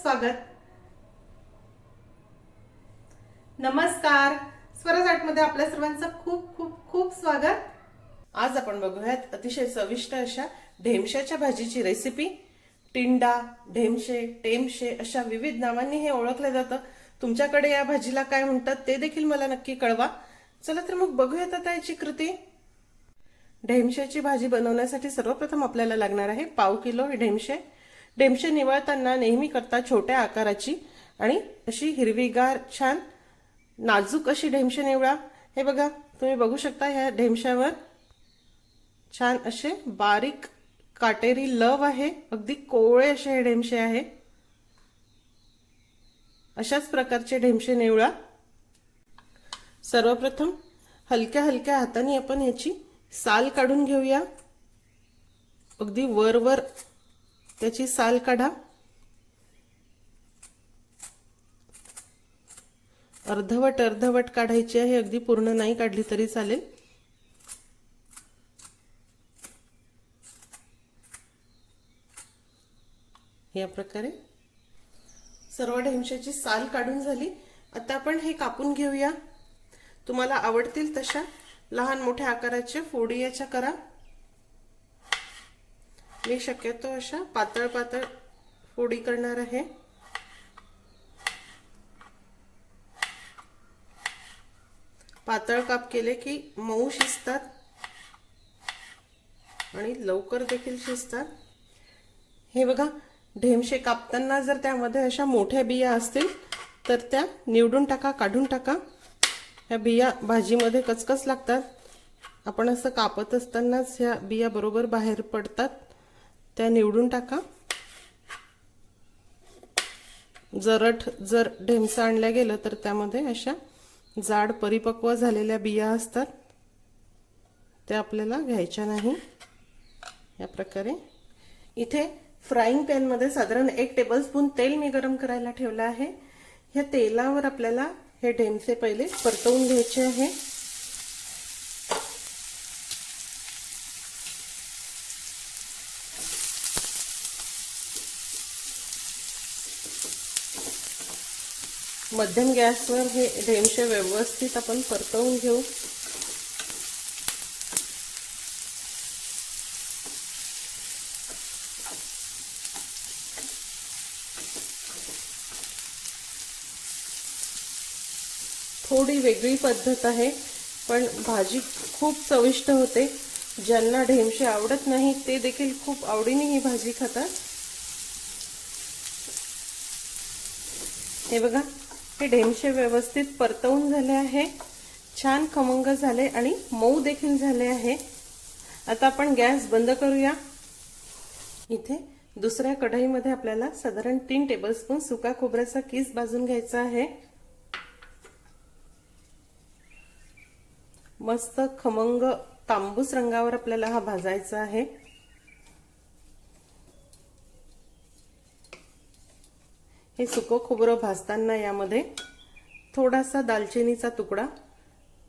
स्वागत। नमस्कार, स्वराज आर्टमध्ये आपल्या सर्वांचं खूप खूप खूप स्वागत। आज आपण बघूयात अतिशय चविष्ट अशा ढेमशाच्या भाजीची रेसिपी। टिंडा, ढेमशे, टेमशे अशा विविध नावांनी हे ओळखलं जातं। तुमच्याकडे या भाजीला काय म्हणतात ते देखील मला नक्की कळवा। चला तर मग बघूयात आता याची कृती। ढेमशाची भाजी बनवण्यासाठी सर्वप्रथम आपल्याला लागणार आहे पाव किलो ढेमशे। ढेमशे निवळताना नेहमी करता छोट्या आकाराची आणि अशी हिरवीगार छान नाजूक अशी ढेमशे निवडा। हे बघा, तुम्ही बघू शकता ह्या ढेमशावर छान असे बारीक काटेरी लव आहे, अगदी कोवळे असे हे ढेमशे आहे। अशाच प्रकारचे ढेमशे निवडा। सर्वप्रथम हलक्या हलक्या हाताने आपण याची साल काढून घेऊया। अगदी वर त्याची साल काढा। अर्धवट काढायची आहे, अगदी पूर्ण नाही काढली तरी चालेल। या प्रकारे सर्व ढेमशाची साल काढून झाली। आता आपण हे कापून घेऊया। तुम्हाला आवडतील तशा लहान मोठ्या आकाराच्या फोडी याच्या करा। मी शक्यतो अशा पातळ फोडी करणार आहे। पातळ काप केले की मऊ शिजतात आणि लवकर देखील शिजतात। हे बघा, ढेमशे कापताना जर त्यामध्ये अशा मोठ्या बिया असतील तर त्या निवडून टाका, काढून टाका। ह्या बिया भाजीमध्ये कचकच लागतात। आपण असं कापत असतानाच ह्या बिया बरोबर बाहेर पडतात, त्या निवडून टाका। जर ढेमसा आणल्या गेलं तर त्यामध्ये अशा जाड परिपक्व झालेल्या बिया असतात, त्या आपल्याला घ्यायच्या नाही। या प्रकारे इथे फ्राईंग पॅन मध्ये साधारण 1 टेबलस्पून तेल मी गरम करायला ठेवलं आहे। ह्या तेलावर आपल्याला हे ढेमसे पहिले परतवून घ्यायचे आहे। मध्यम गॅसवर हे ढेमशे व्यवस्थित आपण परतवून घेऊ। थोडी वेगळी पद्धत आहे, पण भाजी खूप चविष्ट होते। ज्यांना ढेमशे आवडत नाही ते देखील खूप आवडीने ही भाजी खातात। हे बघा, हे ढेमशे व्यवस्थित परतवून झाले आहे, छान खमंग झाले आणि मऊ देखील झाले आहे। आता आपण गॅस बंद करूया। इथे दुसऱ्या कढईमध्ये आपल्याला साधारण 3 टेबलस्पून सुका खोबऱ्याचा किस भाजून घ्यायचा आहे। मस्त खमंग तांबूस रंगावर आपल्याला हा भाजायचा आहे। हे सुकं खोबरं भाजताना यामध्ये थोडासा दालचिनीचा तुकडा,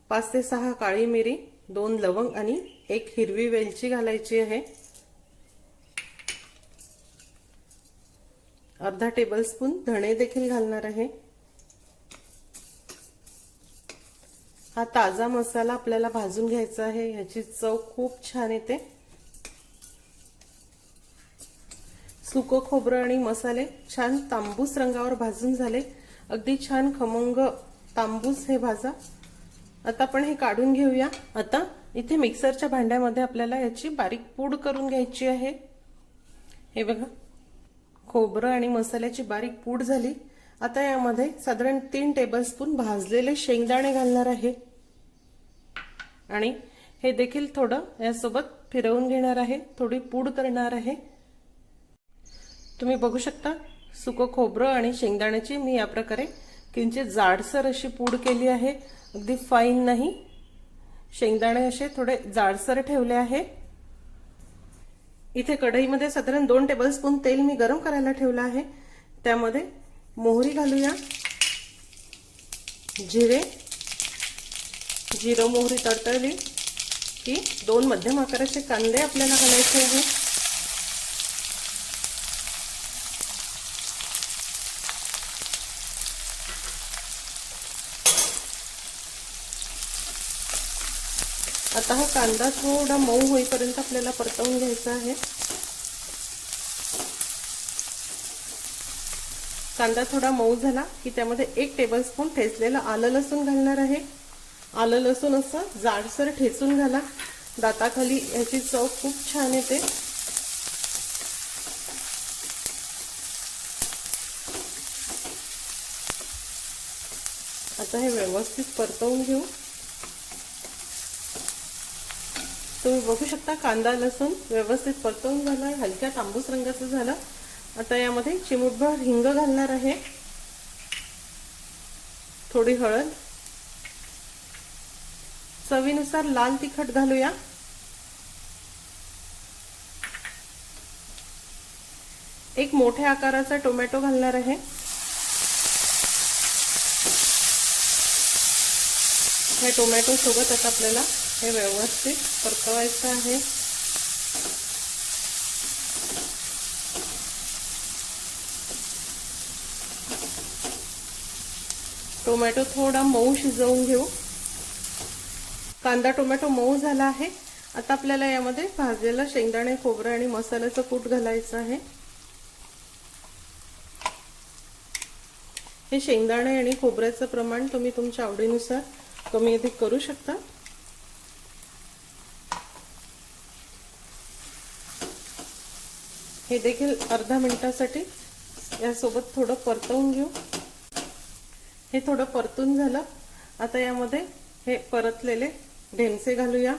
5 ते 6 काळी मिरी, 2 लवंग आणि 1 हिरवी वेलची घालायची आहे। अर्धा टेबलस्पून धणे देखील घालणार आहे। हा ताजा मसाला आपल्याला भाजून घ्यायचा आहे, याची चव खूप छान येते। सुकं खोबरं आणि मसाले छान तांबूस रंगावर भाजून झाले, अगदी छान खमंग तांबूस हे भाजा। आता आपण हे काढून घेऊया। आता इथे मिक्सरच्या भांड्यामध्ये आपल्याला याची बारीक पूड करून घ्यायची आहे। हे बघा, खोबरं आणि मसाल्याची बारीक पूड झाली। आता यामध्ये साधारण 3 टेबलस्पून भाजलेले शेंगदाणे घालणार आहे आणि हे देखील थोडं यासोबत फिरवून घेणार आहे, थोडी पूड करणार आहे। तुम्ही बघू शकता सुकं खोबरं आणि शेंगदाण्याची मी या प्रकारे किंचित जाडसर अशी पूड केली आहे, अगदी फाईन नाही। शेंगदाणे असे थोडे जाडसर ठेवले आहे। इथे कढईमध्ये साधारण 2 टेबलस्पून तेल मी गरम करायला ठेवलं आहे। त्यामध्ये मोहरी घालूया, जिरं मोहरी तडतडली की 2 मध्यम आकाराचे कांदे आपल्याला घालायचे आहे। आता हा कांदा थोडा मऊ होईपर्यंत आपल्याला परतवून घ्यायचा आहे. कांदा थोडा मऊ झाला की त्यामध्ये 1 टेबलस्पून ठेचलेलं आलं लसूण घालणार आहे. आलं लसूण असं जाडसर ठेचून घाला. दाताखाली याची चव खूप छान येते. आता हे व्यवस्थित परतवून घेऊ. तुम्ही बघू शकता कांदा लसूण व्यवस्थित परतवून झाला, हलक्या तांबूस रंगाचं झालं. आता यामध्ये चिमूटभर हिंग घालणार आहे, थोडी हळद, चवीनुसार लाल तिखट घालूया. एक मोठ्या आकाराचा टोमॅटो घालणार आहे. या टोमॅटो सोबत आता आपल्याला हे व्यवस्थित परतवायचं आहे. टोमॅटो थोडा मऊ शिजवून घेऊ. कांदा टोमॅटो मऊ झाला आहे. आता आपल्याला यामध्ये भाजलेला शेंगदाणे, खोबरं आणि मसाल्याचं कूट घालायचं आहे. हे शेंगदाणे आणि खोबऱ्याचं प्रमाण तुम्ही तुमच्या आवडीनुसार कमी अधिक करू शकता. हे देखील अर्धा मिनिटासाठी यासोबत थोडं परतवून घेऊ. हे थोडं परतून झालं. आता यामध्ये हे परतलेले ढेमसे घालूया.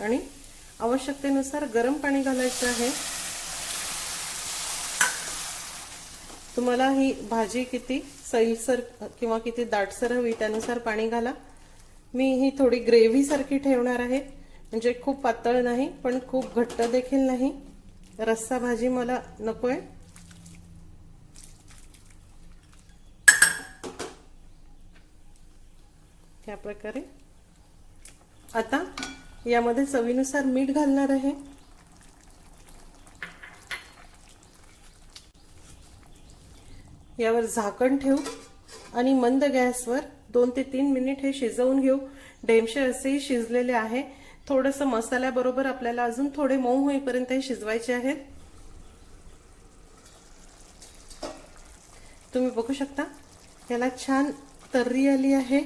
आणि आवश्यकतेनुसार गरम पाणी घालायचं आहे. तुम्हाला ही भाजी किती सैलसर किंवा किती दाटसर हवी त्यानुसार पाणी घाला. मी ही थोडी ग्रेव्ही सारखी ठेवणार आहे, म्हणजे खूप पातळ नाही पण खूप घट्ट देखील नाही. रस्सा भाजी मला नकोय. त्या प्रकारे आता यामध्ये चवीनुसार मीठ घालणार आहे. यावर झाकण ठेवू आणि मंद गॅसवर 2 ते 3 मिनिट हे शिजवून घेऊ. ढेमसे असेही शिजलेले आहे. थोडंसं मसाल्याबरोबर आपल्याला अजून थोडे मऊ होईपर्यंत हे शिजवायचे आहेत. तुम्ही बघू शकता याला छान तर्री आली आहे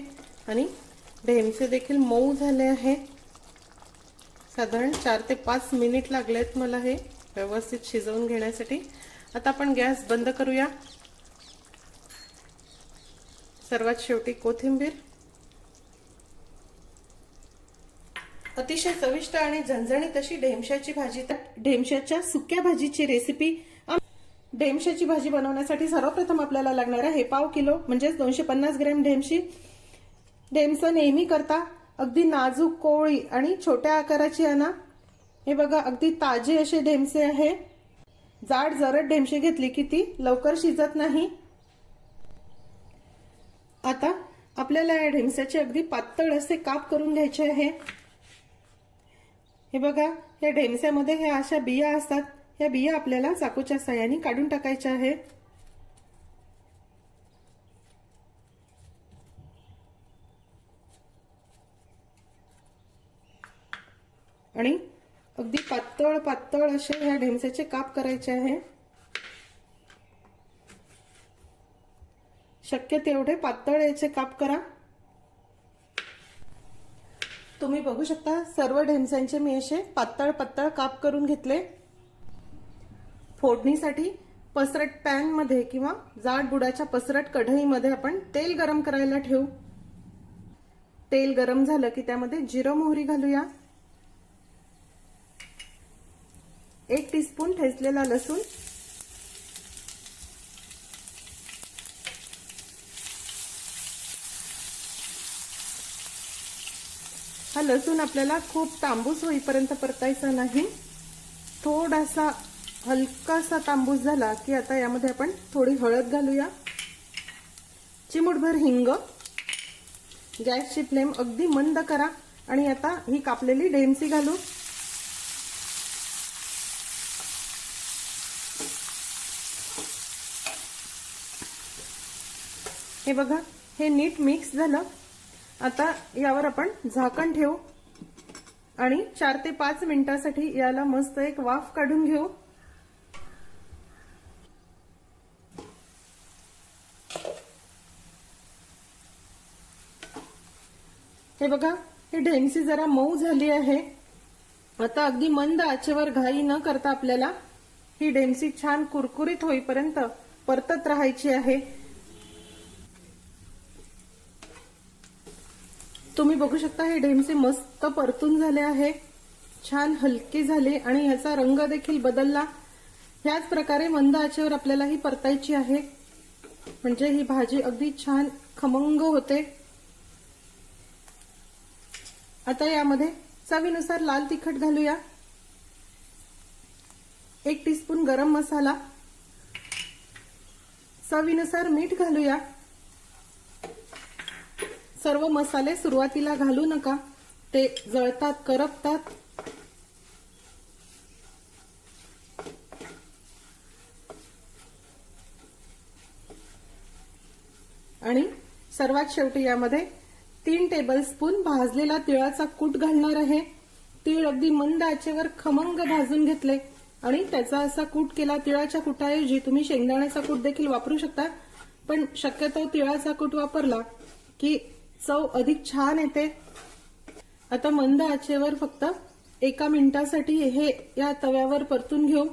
आणि ढेमसे देखील मऊ झाले आहे. साधारण 4 ते 5 मिनिट लागलेत मला हे व्यवस्थित शिजवून घेण्यासाठी. आता आपण गॅस बंद करूया. सर्वात शेवटी कोथिंबीर. अतिशय चविष्ट आणि झणझणीत अशी ढेमशाची भाजी. ढेमशाच्या सुक्या भाजीची रेसिपी. ढेमशाची भाजी बनवण्यासाठी सर्वप्रथम आपल्याला लागणार आहे पाव किलो म्हणजेच 250 ग्रॅम ढेमशी. ढेमसं नेहमी करता अगदी नाजूक कोवळी आणि छोट्या आकाराची आणा. हे बघा अगदी ताजे असे ढेमसे आहे. जाड जरद ढेमशी घेतली की ती लवकर शिजत नाही. आता आपल्याला या ढेमसाचे अगदी पातळ असे काप करून घ्यायचे आहे. हे बघा या ढेमस्यामध्ये ह्या अशा बिया असतात. या बिया आपल्याला चाकूच्या साहाय्याने काढून टाकायच्या आहेत. आणि अगदी पातळ पातळ असे ह्या ढेमस्याचे काप करायचे आहे. शक्य तेवढे पातळ याचे काप करा. तुम्ही बघू शकता सर्व ढेमस्यांचे मी असे पातळ पातळ काप करून घेतले. फोडणीसाठी पसरट पॅन मध्ये किंवा जाड बुडाच्या पसरट कढईमध्ये आपण तेल गरम करायला ठेवू. तेल गरम झालं की त्यामध्ये जिरं मोहरी घालूया. 1 टीस्पून ठेचलेला लसूण, हा लसूण आपल्याला खूप तांबूस होईपर्यंत परतायचा नाही. थोडासा हलकासा तांबूस झाला की आता यामध्ये आपण थोडी हळद घालूया. चिमूटभर हिंग. गॅसची फ्लेम अगदी मंद करा आणि आता ही कापलेली ढेमसी घालू. हे बघा, हे नीट मिक्स झालं. आता यावर आपण झाकण ठेवू आणि 4 ते 5 मिनिटांसाठी याला मस्त एक वाफ काढून घेऊ. हे बघा, ही ढेमसी जरा मऊ झाली आहे. आता अगदी मंद आचेवर घाई न करता आपल्याला ही ढेमसी छान कुरकुरीत होईपर्यंत परतत राहायची आहे. तुम्ही बघू शकता हे ढेमसे मस्त परतून झाले आहे, छान हलके झाले आणि ह्याचा रंग देखील बदलला. ह्याच प्रकारे मंद आचेवर आपल्याला ही परतायची आहे, म्हणजे ही भाजी अगदी छान खमंग होते. आता यामध्ये चवीनुसार लाल तिखट घालूया, 1 टीस्पून गरम मसाला, चवीनुसार मीठ घालूया. सर्व मसाले सुरुवातीला घालू नका, ते जळतात, करपतात. आणि सर्वात शेवटी यामध्ये 3 टेबलस्पून भाजलेला तिळाचा कूट घालणार आहे. तीळ अगदी मंद आचेवर खमंग भाजून घेतले आणि त्याचा असा कूट केला. तिळाच्या कुटाऐवजी तुम्ही शेंगदाण्याचा कूट देखील वापरू शकता, पण शक्यतो तिळाचा कूट वापरला की चव अधिक छान येते. आता मंद आचेवर फक्त 1 मिनिटासाठी हे या तव्यावर परतून घेऊ.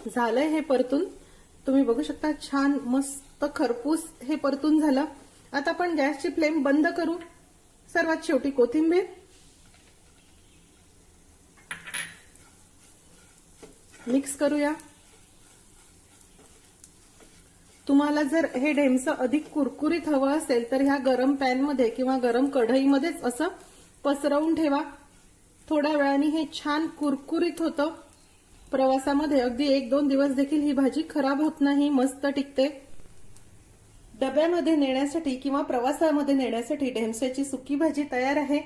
झालंय हे परतून, तुम्ही बघू शकता छान मस्त खरपूस हे परतून झालं. आता आपण गॅसची फ्लेम बंद करू. सर्वात शेवटी कोथिंबीर, मिक्स करूया. तुम्हाला जर हे ढेमसं अधिक कुरकुरीत हवं असेल तर ह्या गरम पॅनमध्ये किंवा गरम कढईमध्येच असं पसरवून ठेवा. थोड्या वेळाने हे छान कुरकुरीत होतं. प्रवासामध्ये अगदी 1-2 दिवस देखील ही भाजी खराब होत नाही, मस्त टिकते. डब्यामध्ये नेण्यासाठी किंवा प्रवासामध्ये नेण्यासाठी ढेमस्याची सुकी भाजी तयार आहे.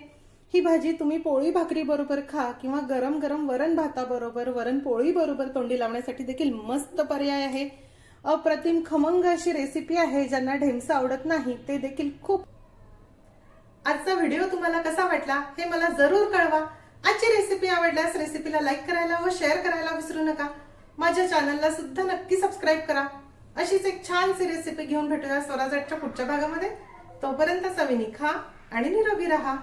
ही भाजी तुम्ही पोळी भाकरी बरोबर खा किंवा गरम गरम वरण भाताबरोबर, वरण पोळी बरोबर तोंडी लावण्यासाठी देखील मस्त पर्याय आहे. अप्रतिम खमंग अशी रेसिपी आहे. ज्यांना ढेमसं आवडत नाही ते देखील खूप. आजचा व्हिडिओ तुम्हाला कसा वाटला हे मला जरूर कळवा. आजची रेसिपी आवडल्यास रेसिपीला लाईक करायला व शेअर करायला विसरू नका. माझ्या चॅनलला सुद्धा नक्की सबस्क्राईब करा. अशीच एक छानशी रेसिपी घेऊन भेटूया स्वराजच्या पुढच्या भागामध्ये. तोपर्यंत चवीने खा आणि निरोगी राहा.